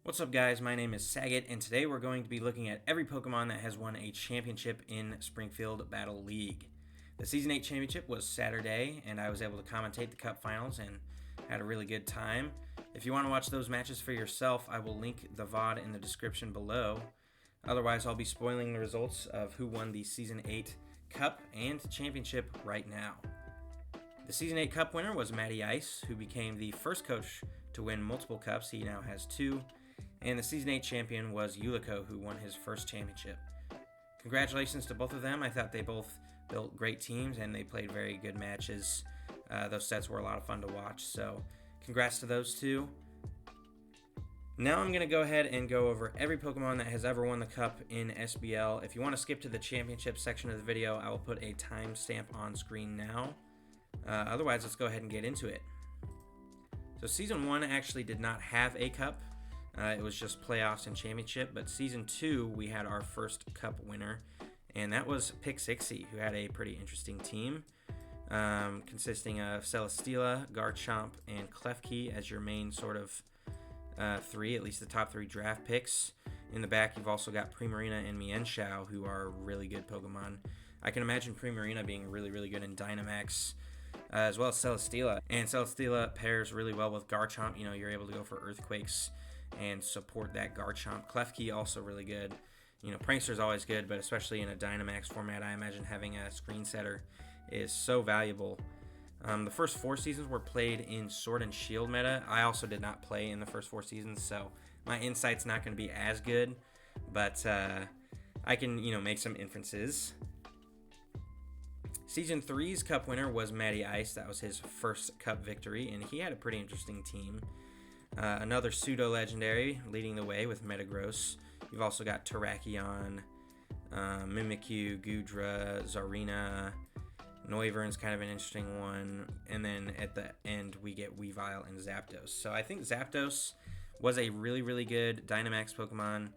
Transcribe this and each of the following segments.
What's up guys, my name is Saget, and today we're going to be looking at every Pokemon that has won a championship in Springfield Battle League. The Season 8 championship was Saturday, and I was able to commentate the Cup Finals and had a really good time. If you want to watch those matches for yourself, I will link the VOD in the description below. Otherwise, I'll be spoiling the results of who won the Season 8 Cup and Championship right now. The Season 8 Cup winner was Matty Ice, who became the first coach to win multiple Cups. He now has 2. And the Season 8 champion was Yuliko, who won his first championship. Congratulations to both of them. I thought they both built great teams and they played very good matches. Those sets were a lot of fun to watch, so congrats to those two. Now I'm going to go ahead and go over every Pokemon that has ever won the Cup in SBL. If you want to skip to the championship section of the video, I will put a timestamp on screen now. Otherwise, let's go ahead and get into it. So Season 1 actually did not have a Cup. It was just playoffs and championship, but Season 2, we had our first Cup winner, and that was Pixixie, who had a pretty interesting team, consisting of Celesteela, Garchomp, and Klefki as your main sort of 3, at least the top 3 draft picks. In the back, you've also got Primarina and Mienshao, who are really good Pokemon. I can imagine Primarina being really good in Dynamax, as well as Celesteela. And Celesteela pairs really well with Garchomp. You know, you're able to go for Earthquakes and support that Garchomp. Klefki also really good. You know, Prankster's always good, but especially in a Dynamax format, I imagine having a screen setter is so valuable. The first 4 seasons were played in Sword and Shield meta. I also did not play in the first 4 seasons, so my insight's not going to be as good, but I can, make some inferences. Season 3's Cup winner was Matty Ice. That was his first Cup victory, and he had a pretty interesting team. Another pseudo-legendary leading the way with Metagross. You've also got Terrakion, Mimikyu, Goodra, Zarina, Noivern's kind of an interesting one, and then at the end we get Weavile and Zapdos. So I think Zapdos was a really good Dynamax Pokemon.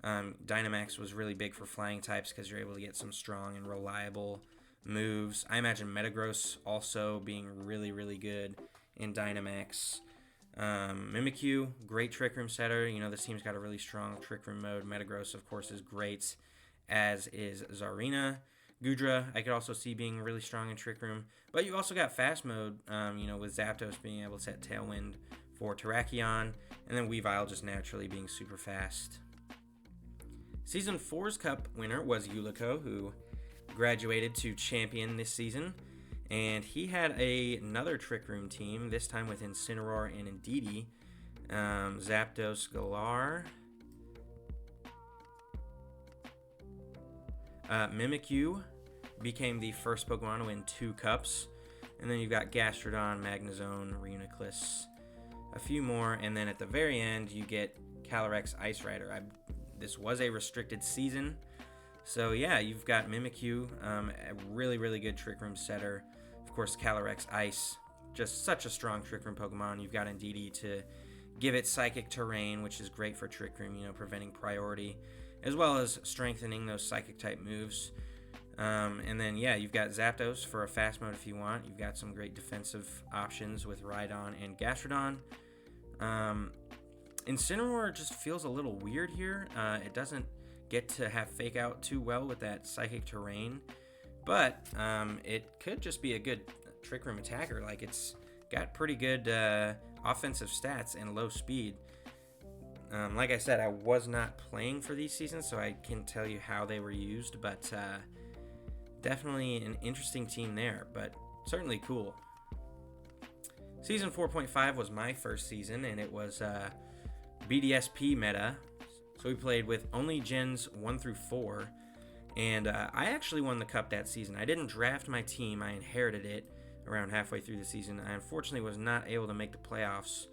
Dynamax was really big for flying types because you're able to get some strong and reliable moves. I imagine Metagross also being really good in Dynamax. Mimikyu, great Trick Room setter. You know, this team's got a really strong Trick Room mode. Metagross, of course, is great, as is Zarina. Goodra, I could also see being really strong in Trick Room. But you also got Fast Mode, with Zapdos being able to set Tailwind for Terrakion, and then Weavile just naturally being super fast. Season 4's Cup winner was Yuliko, who graduated to champion this season. And he had another Trick Room team, this time with Incineroar and Indeedee. Zapdos, Galar. Mimikyu became the first Pokemon to win 2 Cups. And then you've got Gastrodon, Magnezone, Reuniclus, a few more. And then at the very end, you get Calyrex Ice Rider. This was a restricted season. So yeah, you've got Mimikyu, a really good Trick Room setter. Of course, Calyrex Ice, just such a strong Trick Room Pokemon. You've got Indeedee to give it Psychic Terrain, which is great for Trick Room, preventing priority, as well as strengthening those Psychic type moves. And then yeah, you've got Zapdos for a fast mode if you want. You've got some great defensive options with Rhydon and Gastrodon. Incineroar just feels a little weird here. It doesn't get to have Fake Out too well with that Psychic Terrain, but it could just be a good Trick Room attacker. Like, it's got pretty good offensive stats and low speed. Like I said, I was not playing for these seasons, so I can't tell you how they were used, but definitely an interesting team there, but certainly cool. Season 4.5 was my first season, and it was BDSP meta. So we played with only Gens 1 through 4, and I actually won the Cup that season. I didn't draft my team, I inherited it around halfway through the season. I unfortunately was not able to make the playoffs,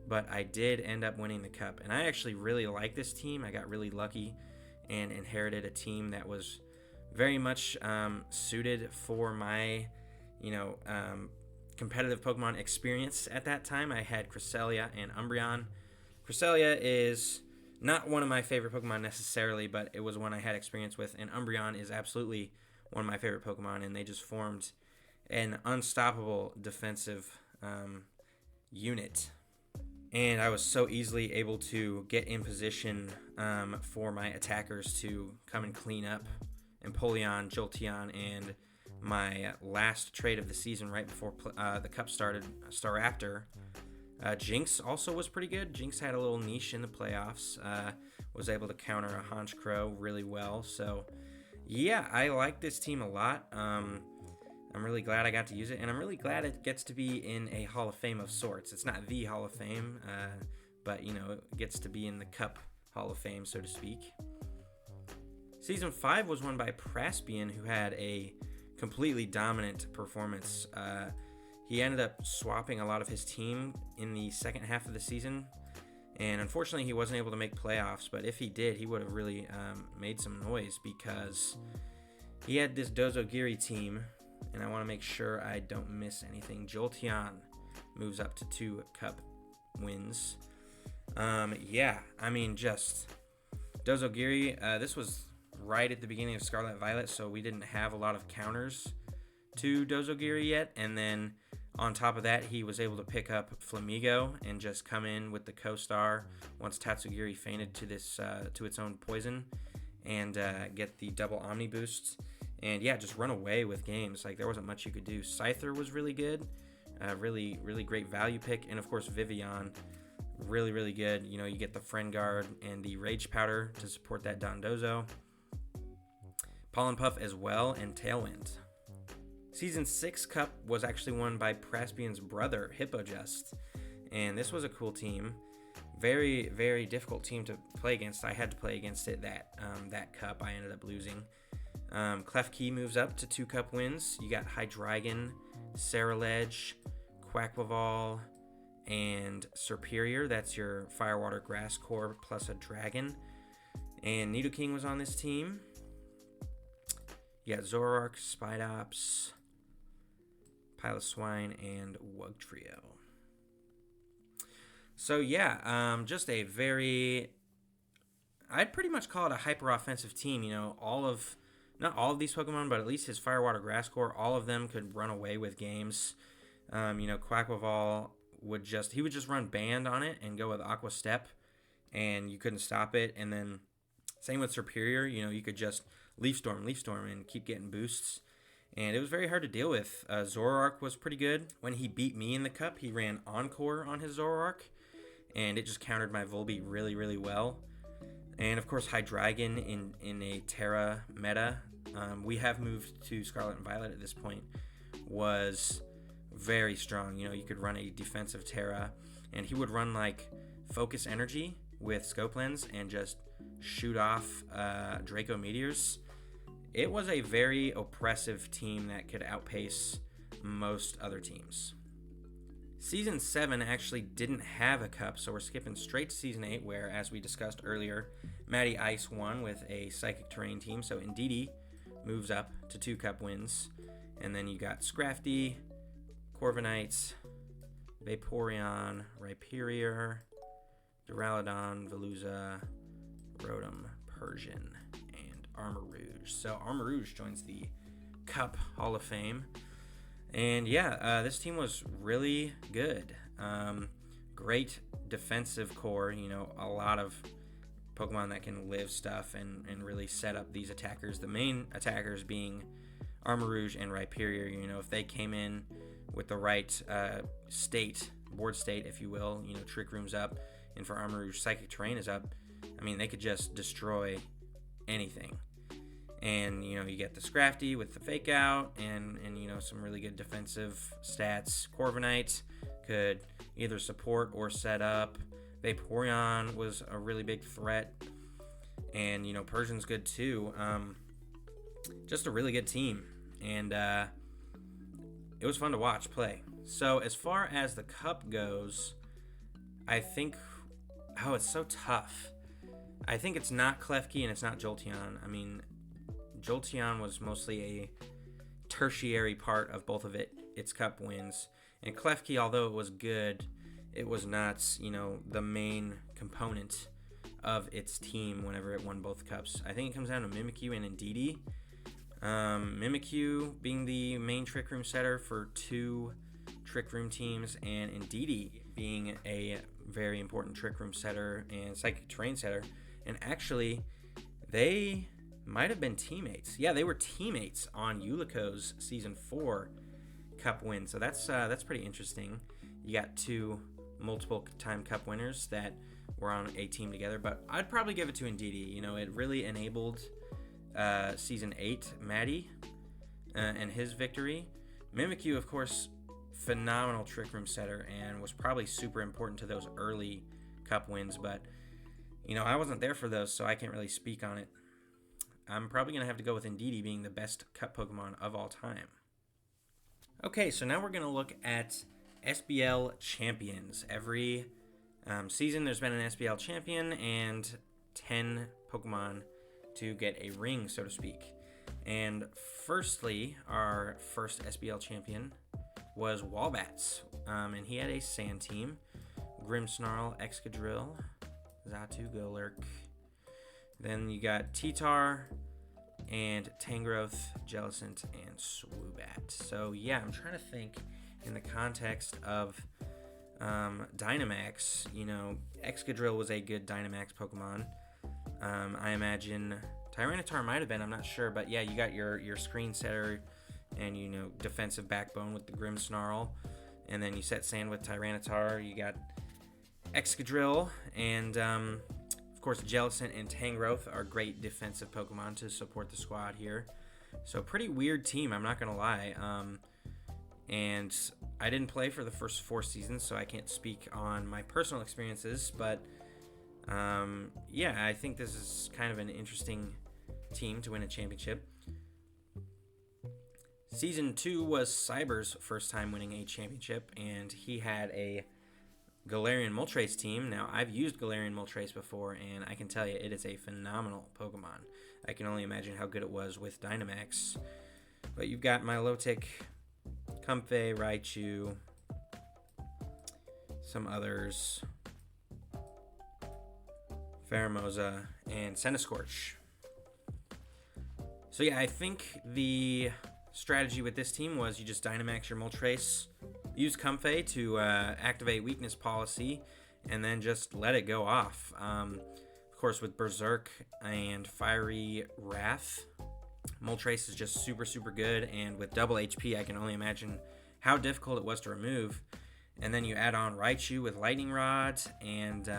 but I did end up winning the Cup. And I actually really like this team. I got really lucky and inherited a team that was very much suited for my, competitive Pokemon experience at that time. I had Cresselia and Umbreon. Cresselia is not one of my favorite Pokemon necessarily, but it was one I had experience with, and Umbreon is absolutely one of my favorite Pokemon, and they just formed an unstoppable defensive unit. and I was so easily able to get in position for my attackers to come and clean up Empoleon, Jolteon, and my last trade of the season right before the Cup started, Staraptor. Jinx also was pretty good. Jinx had a little niche in the playoffs. Was able to counter a Honchkrow really well. So, yeah, I like this team a lot. I'm really glad I got to use it, and I'm really glad it gets to be in a Hall of Fame of sorts. It's not the Hall of Fame, but, you know, it gets to be in the Cup Hall of Fame, so to speak. Season 5 was won by Praspian, who had a completely dominant performance. He ended up swapping a lot of his team in the second half of the season, and unfortunately he wasn't able to make playoffs, but if he did, he would have really made some noise, because he had this Dozogiri team, and I want to make sure I don't miss anything. Jolteon moves up to 2 Cup wins. Yeah, I mean, just Dozogiri, this was right at the beginning of Scarlet Violet, so we didn't have a lot of counters to Dozogiri yet, and then on top of that, he was able to pick up Flamigo and just come in with the co-star once Tatsugiri fainted to this to its own poison, and get the double Omni boosts, and yeah, just run away with games. Like, there wasn't much you could do. Scyther was really good, really great value pick, and of course Vivian, really good. You know, you get the Friend Guard and the Rage Powder to support that Dondozo. Pollen Puff as well, and Tailwind. Season 6 Cup was actually won by Praspian's brother, Hippojust, and this was a cool team. Very difficult team to play against. I had to play against it that Cup. I ended up losing. Klefki moves up to 2 Cup wins. You got Hydreigon, Ceruledge, Quaquaval, and Serperior. That's your Firewater Grass Core plus a Dragon. And Nidoking was on this team. You got Zoroark, Spidops, Piloswine, and Wugtrio. So yeah, just a very, I'd pretty much call it a hyper-offensive team. You know, not all of these Pokemon, but at least his Firewater Grass Core, all of them could run away with games. You know, Quaquaval would just run Band on it and go with Aqua Step, and you couldn't stop it. And then same with Serperior, you know, you could just Leaf Storm, and keep getting boosts. And it was very hard to deal with. Zoroark was pretty good. When he beat me in the Cup, he ran Encore on his Zoroark, and it just countered my Volbeat really well. And of course, Hydreigon in a Terra meta, we have moved to Scarlet and Violet at this point, was very strong. You know, you could run a defensive Terra, and he would run like Focus Energy with Scope Lens and just shoot off Draco Meteors. It was a very oppressive team that could outpace most other teams. Season 7 actually didn't have a Cup, so we're skipping straight to Season 8, where, as we discussed earlier, Matty Ice won with a Psychic Terrain team, so Indeedee moves up to 2 Cup wins. And then you got Scrafty, Corviknight, Vaporeon, Rhyperior, Duraludon, Veluza, Rotom, Persian, and Armarouge. So Armarouge joins the Cup Hall of Fame. And yeah, this team was really good. Great defensive core, you know, a lot of Pokemon that can live stuff and really set up these attackers. The main attackers being Armarouge and Rhyperior. You know, if they came in with the right board state, if you will, you know, Trick Room's up, and for Armarouge, Psychic Terrain is up, I mean, they could just destroy anything. And, you know, you get the Scrafty with the Fake Out and you know, some really good defensive stats. Corviknight could either support or set up. Vaporeon was a really big threat. And, you know, Persian's good too. Just a really good team. And it was fun to watch play. So as far as the Cup goes, I think, it's so tough. I think it's not Klefki and it's not Jolteon. I mean, Jolteon was mostly a tertiary part of both of its Cup wins. And Klefki, although it was good, it was not, you know, the main component of its team whenever it won both Cups. I think it comes down to Mimikyu and Indeedee. Mimikyu being the main Trick Room setter for 2 Trick Room teams, and Indeedee being a very important Trick Room setter and Psychic Terrain setter. And actually, they might have been teammates. Yeah, they were teammates on Yulico's Season 4 Cup win. So that's pretty interesting. You got two multiple-time Cup winners that were on a team together. But I'd probably give it to Ndidi. You know, it really enabled Season 8 Maddie and his victory. Mimikyu, of course, phenomenal Trick Room setter and was probably super important to those early Cup wins. But, you know, I wasn't there for those, so I can't really speak on it. I'm probably going to have to go with Ndidi being the best Cup Pokemon of all time. Okay, so now we're going to look at SBL champions. Every season there's been an SBL champion and 10 Pokemon to get a ring, so to speak. And firstly, our first SBL champion was Wallbats, and he had a Sand team. Grimmsnarl, Excadrill, Xatu, Golurk. Then you got T-Tar and Tangrowth, Jellicent, and Swoobat. So yeah, I'm trying to think in the context of Dynamax. You know, Excadrill was a good Dynamax Pokemon. I imagine Tyranitar might have been, I'm not sure. But yeah, you got your screen setter and, you know, defensive backbone with the Grimmsnarl. And then you set Sand with Tyranitar. You got Excadrill and... of course, Jellicent and Tangrowth are great defensive Pokemon to support the squad here. So pretty weird team, I'm not going to lie. And I didn't play for the first 4 seasons, so I can't speak on my personal experiences. But yeah, I think this is kind of an interesting team to win a championship. Season 2 was Cyber's first time winning a championship, and he had a Galarian Moltres team. Now, I've used Galarian Moltres before, and I can tell you it is a phenomenal Pokemon. I can only imagine how good it was with Dynamax. But you've got Milotic, Comfey, Raichu, some others, Pheromosa, and Centiskorch. So yeah, I think the strategy with this team was you just Dynamax your Moltres, use Comfey to activate Weakness Policy, and then just let it go off. Of course, with Berserk and Fiery Wrath, Moltres is just super, super good, and with double HP, I can only imagine how difficult it was to remove. And then you add on Raichu with Lightning Rod, and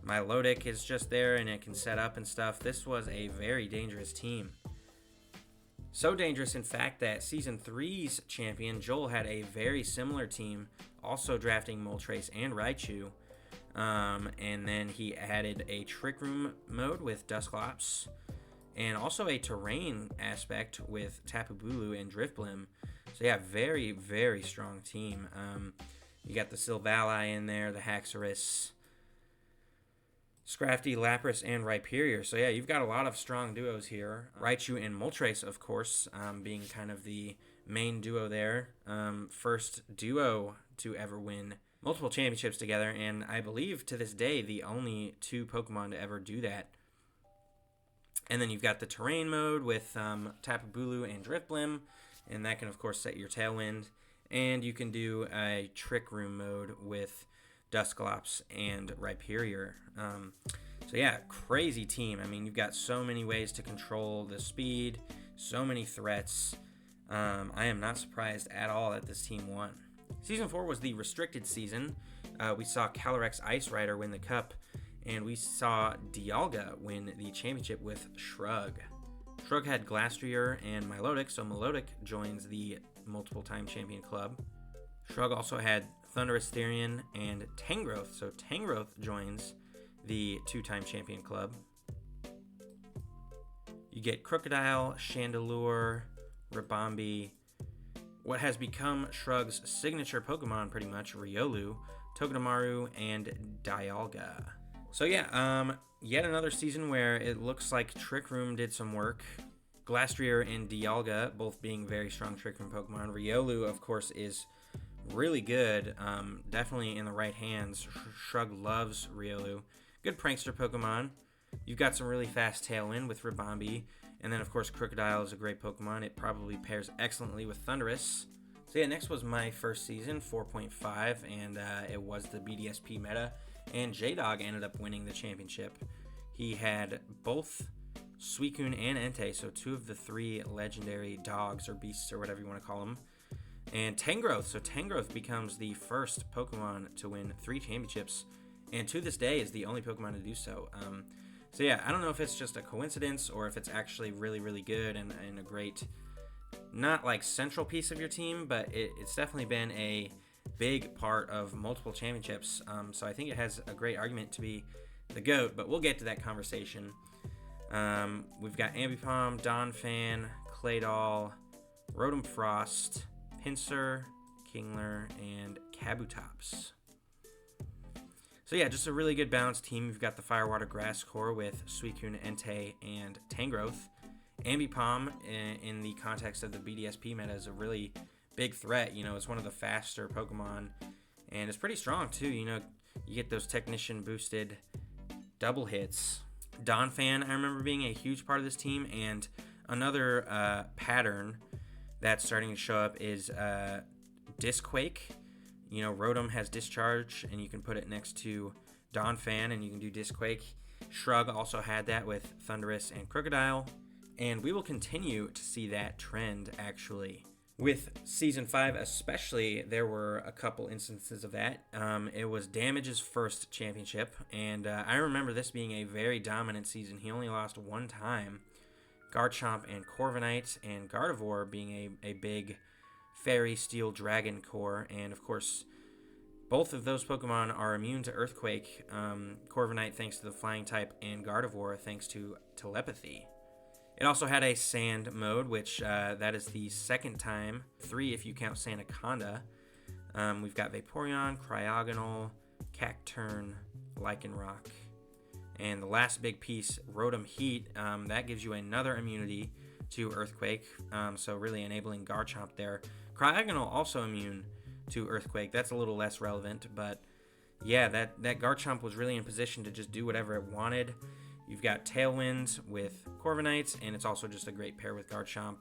Milotic is just there, and it can set up and stuff. This was a very dangerous team. So dangerous, in fact, that Season 3's champion, Joel, had a very similar team, also drafting Moltres and Raichu. And then he added a Trick Room mode with Dusclops, and also a terrain aspect with Tapu Bulu and Drifblim. So yeah, very, very strong team. You got the Silvally in there, the Haxorus, Scrafty, Lapras, and Rhyperior. So yeah, you've got a lot of strong duos here. Raichu and Moltres, of course, being kind of the main duo there. First duo to ever win multiple championships together, and I believe to this day the only 2 Pokemon to ever do that. And then you've got the terrain mode with Tapu Bulu and Drifblim, and that can of course set your Tailwind. And you can do a Trick Room mode with Dusclops and Rhyperior. So yeah, crazy team. I mean, you've got so many ways to control the speed, so many threats. I am not surprised at all that this team won. Season 4 was the restricted season. We saw Calyrex Ice Rider win the Cup, and we saw Dialga win the championship with Shrug. Shrug had Glastrier and Milotic, so Milotic joins the multiple-time champion club. Shrug also had Thundurus, Therian, and Tangrowth, so Tangrowth joins the 2-time champion club. You get Crocodile, Chandelure, Ribombee, what has become Shrug's signature Pokemon pretty much, Riolu, Togedemaru, and Dialga. So yeah, yet another season where it looks like Trick Room did some work. Glastrier and Dialga both being very strong Trick Room Pokemon. Riolu, of course, is really good, definitely in the right hands. Shrug loves Riolu. Good prankster Pokemon. You've got some really fast Tailwind with Ribombee, and then of course Crocodile is a great Pokemon. It probably pairs excellently with Thundurus. So yeah, next was my first season, 4.5, and it was the BDSP meta, and J-Dog ended up winning the championship. He had both Suicune and Entei, so 2 of the 3 legendary dogs or beasts or whatever you want to call them, and Tangrowth. So Tangrowth becomes the first Pokemon to win 3 championships, and to this day is the only Pokemon to do so. So yeah, I don't know if it's just a coincidence or if it's actually really, really good and a great, not like central piece of your team, but it's definitely been a big part of multiple championships. So I think it has a great argument to be the GOAT, but we'll get to that conversation. We've got Ambipom, Donphan, Claydol, Rotom Frost, Pinsir, Kingler, and Kabutops. So yeah, just a really good balanced team. You've got the Fire, Water, Grass core with Suicune, Entei, and Tangrowth. Ambipom, in the context of the BDSP meta, is a really big threat. You know, it's one of the faster Pokemon, and it's pretty strong too. You know, you get those Technician boosted double hits. Donphan, I remember being a huge part of this team, and another pattern that's starting to show up is Disquake. You know, Rotom has Discharge, and you can put it next to Donphan, and you can do Disquake. Shrug also had that with Thundurus and Crocodile, and we will continue to see that trend, actually. With Season 5 especially, there were a couple instances of that. It was Damage's first championship, and I remember this being a very dominant season. He only lost 1 time. Garchomp and Corviknight, and Gardevoir being a big Fairy, Steel, Dragon core, and of course, both of those Pokemon are immune to Earthquake. Corviknight thanks to the Flying type, and Gardevoir thanks to Telepathy. It also had a Sand mode, which that is the second time, 3 if you count Sandaconda. We've got Vaporeon, Cryogonal, Cacturne, Lycanroc, and the last big piece, Rotom Heat, that gives you another immunity to Earthquake, so really enabling Garchomp there. Cryogonal also immune to Earthquake. That's a little less relevant, but yeah, that Garchomp was really in position to just do whatever it wanted. You've got Tailwind with Corviknight, and it's also just a great pair with Garchomp.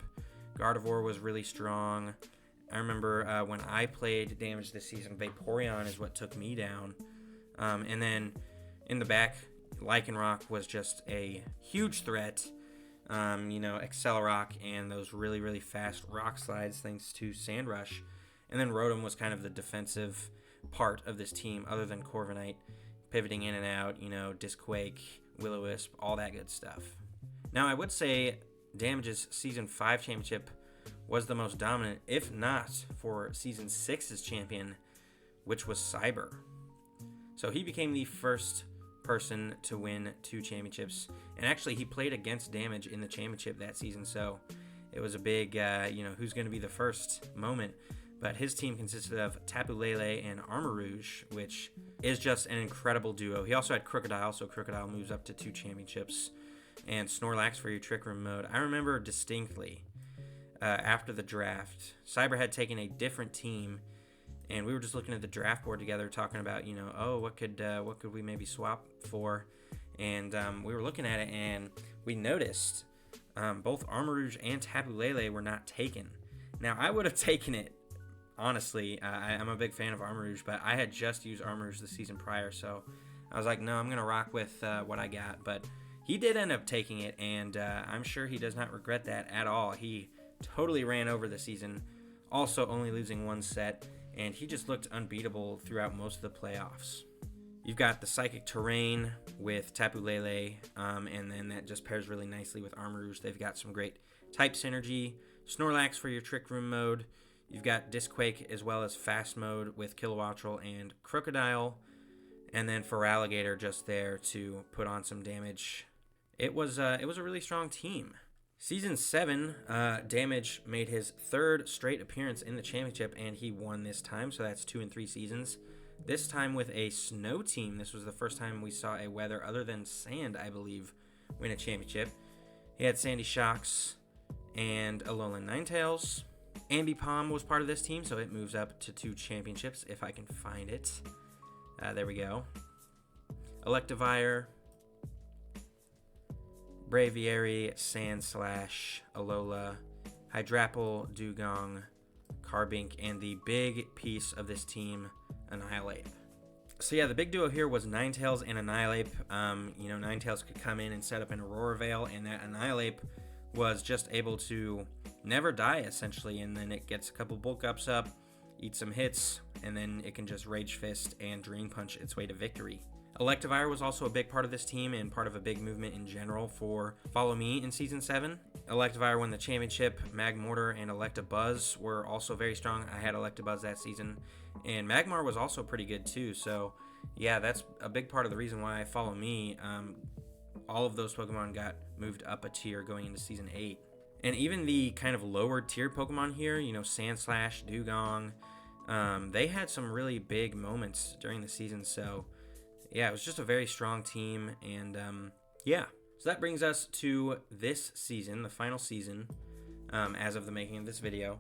Gardevoir was really strong. I remember when I played Damage this season, Vaporeon is what took me down. And then in the back, Lycanroc was just a huge threat. You know, Accelerock and those really, really fast rock slides thanks to Sandrush. And then Rotom was kind of the defensive part of this team other than Corviknight, pivoting in and out, you know, Disquake, Will-O-Wisp, all that good stuff. Now, I would say Damage's Season 5 championship was the most dominant, if not for Season 6's champion, which was Cyber. So he became the first person to win 2 championships, and actually he played against Damage in the championship that season, so it was a big, you know, who's going to be the first moment. But his team consisted of Tapu Lele and Armarouge, which is just an incredible duo. He also had Crocodile, so Crocodile moves up to 2 championships, and Snorlax for your Trick Room mode. I remember distinctly after the draft, Cyber had taken a different team, and we were just looking at the draft board together, talking about, you know, oh, what could we maybe swap for? And we were looking at it, and we noticed both Armarouge and Tapu Lele were not taken. Now, I would have taken it, honestly. I'm a big fan of Armarouge, but I had just used Armarouge the season prior, so I was like, no, I'm going to rock with what I got. But he did end up taking it, and I'm sure he does not regret that at all. He totally ran over the season, also only losing 1 set, and he just looked unbeatable throughout most of the playoffs. You've got the Psychic Terrain with Tapu Lele, and then that just pairs really nicely with Armarouge. They've got some great type synergy. Snorlax for your Trick Room mode. You've got Disquake as well as Fast mode with Kilowattrel and Crocodile. And then for Alligator just there to put on some damage. It was a really strong team. Season 7, Damage made his 3rd straight appearance in the championship, and he won this time, so that's 2 in 3 seasons. This time with a snow team. This was the first time we saw a weather other than sand, I believe, win a championship. He had Sandy Shocks and Alolan Ninetales. Ambipom was part of this team, so it moves up to 2 championships, if I can find it. There we go. Electivire, Braviary, Sandslash, Alola, Hydrapple, Dugong, Carbink, and the big piece of this team, Annihilate. So yeah, the big duo here was Ninetales and Annihilate. Ninetales could come in and set up an Aurora Veil, and that Annihilate was just able to never die, essentially, and then it gets a couple bulk ups up, eats some hits, and then it can just Rage Fist and Drain Punch its way to victory. Electivire was also a big part of this team and part of a big movement in general for Follow Me in Season 7. Electivire won the championship. Magmortar and Electabuzz were also very strong. I had Electabuzz that season. And Magmar was also pretty good too. So, yeah, that's a big part of the reason why Follow Me, all of those Pokemon got moved up a tier going into Season 8. And even the kind of lower tier Pokemon here, Sandslash, Dugong, they had some really big moments during the season. So, yeah, it was just a very strong team, and yeah. So that brings us to this season, the final season, as of the making of this video.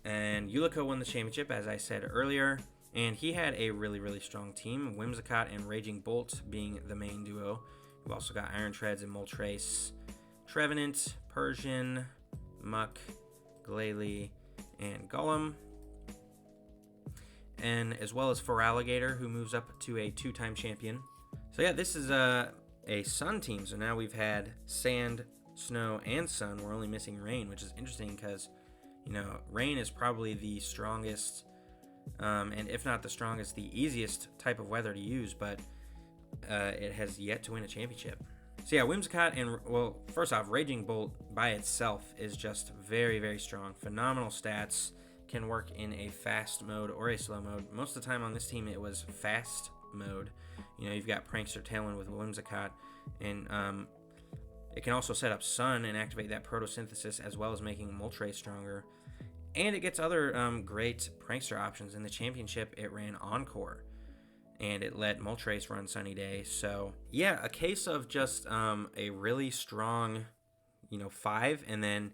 And Yuliko won the championship, as I said earlier, and he had a really, really strong team, Whimsicott and Raging Bolt being the main duo. We've also got Iron Treads and Moltres, Trevenant, Persian, Muck, Glalie, and Golem. And as well as Feraligatr, who moves up to a 2-time champion. So yeah, this is a Sun team. So now we've had Sand, Snow, and Sun. We're only missing Rain, which is interesting because, Rain is probably the strongest, and if not the strongest, the easiest type of weather to use, but it has yet to win a championship. So yeah, Whimsicott and, well, first off, Raging Bolt by itself is just very, very strong. Phenomenal stats. Can work in a fast mode or a slow mode. Most of the time on this team it was fast mode. You've got Prankster Tailwind with Whimsicott, and it can also set up Sun and activate that Photosynthesis, as well as making Moltres stronger. And it gets other great Prankster options. In the championship it ran Encore, and it let Moltres run Sunny Day. So yeah, a case of just a really strong 5, and then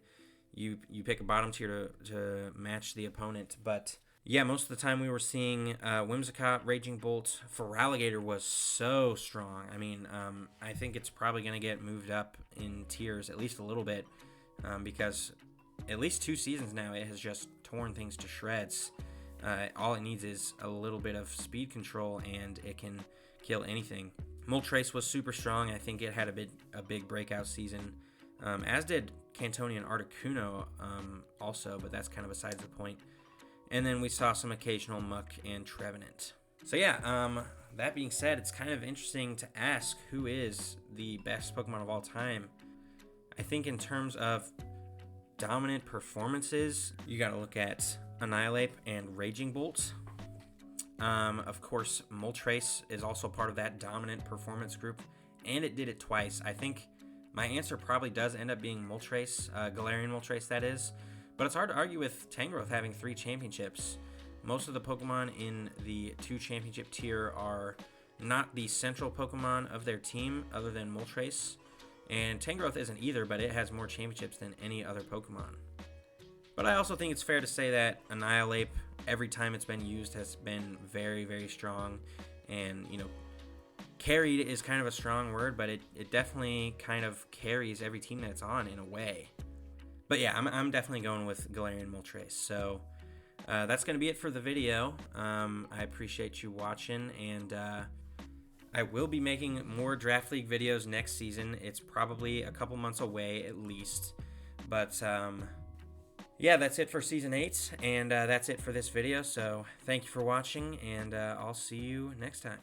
you pick a bottom tier to match the opponent. But yeah, most of the time we were seeing Whimsicott, Raging Bolt. Feraligatr was so strong. I mean, I think it's probably going to get moved up in tiers at least a little bit, because at least 2 seasons now it has just torn things to shreds. All it needs is a little bit of speed control and it can kill anything. Moltres was super strong. I think it had a big breakout season, as did Cantonian Articuno also, but that's kind of besides the point. And then we saw some occasional Muck and Trevenant. So yeah, that being said, it's kind of interesting to ask who is the best Pokemon of all time. I think in terms of dominant performances, you got to look at Annihilate and Raging Bolt. Of course, Moltres is also part of that dominant performance group, and it did it twice. I think my answer probably does end up being Moltres, Galarian Moltres that is, but it's hard to argue with Tangrowth having 3 championships. Most of the Pokemon in the 2 championship tier are not the central Pokemon of their team other than Moltres, and Tangrowth isn't either, but it has more championships than any other Pokemon. But I also think it's fair to say that Annihilate, every time it's been used, has been very, very strong, and, carried is kind of a strong word, but it definitely kind of carries every team that it's on in a way. But yeah, I'm definitely going with Galarian Moltres. So that's going to be it for the video. I appreciate you watching, and I will be making more Draft League videos next season. It's probably a couple months away at least. But yeah, that's it for Season 8, and that's it for this video. So thank you for watching, and I'll see you next time.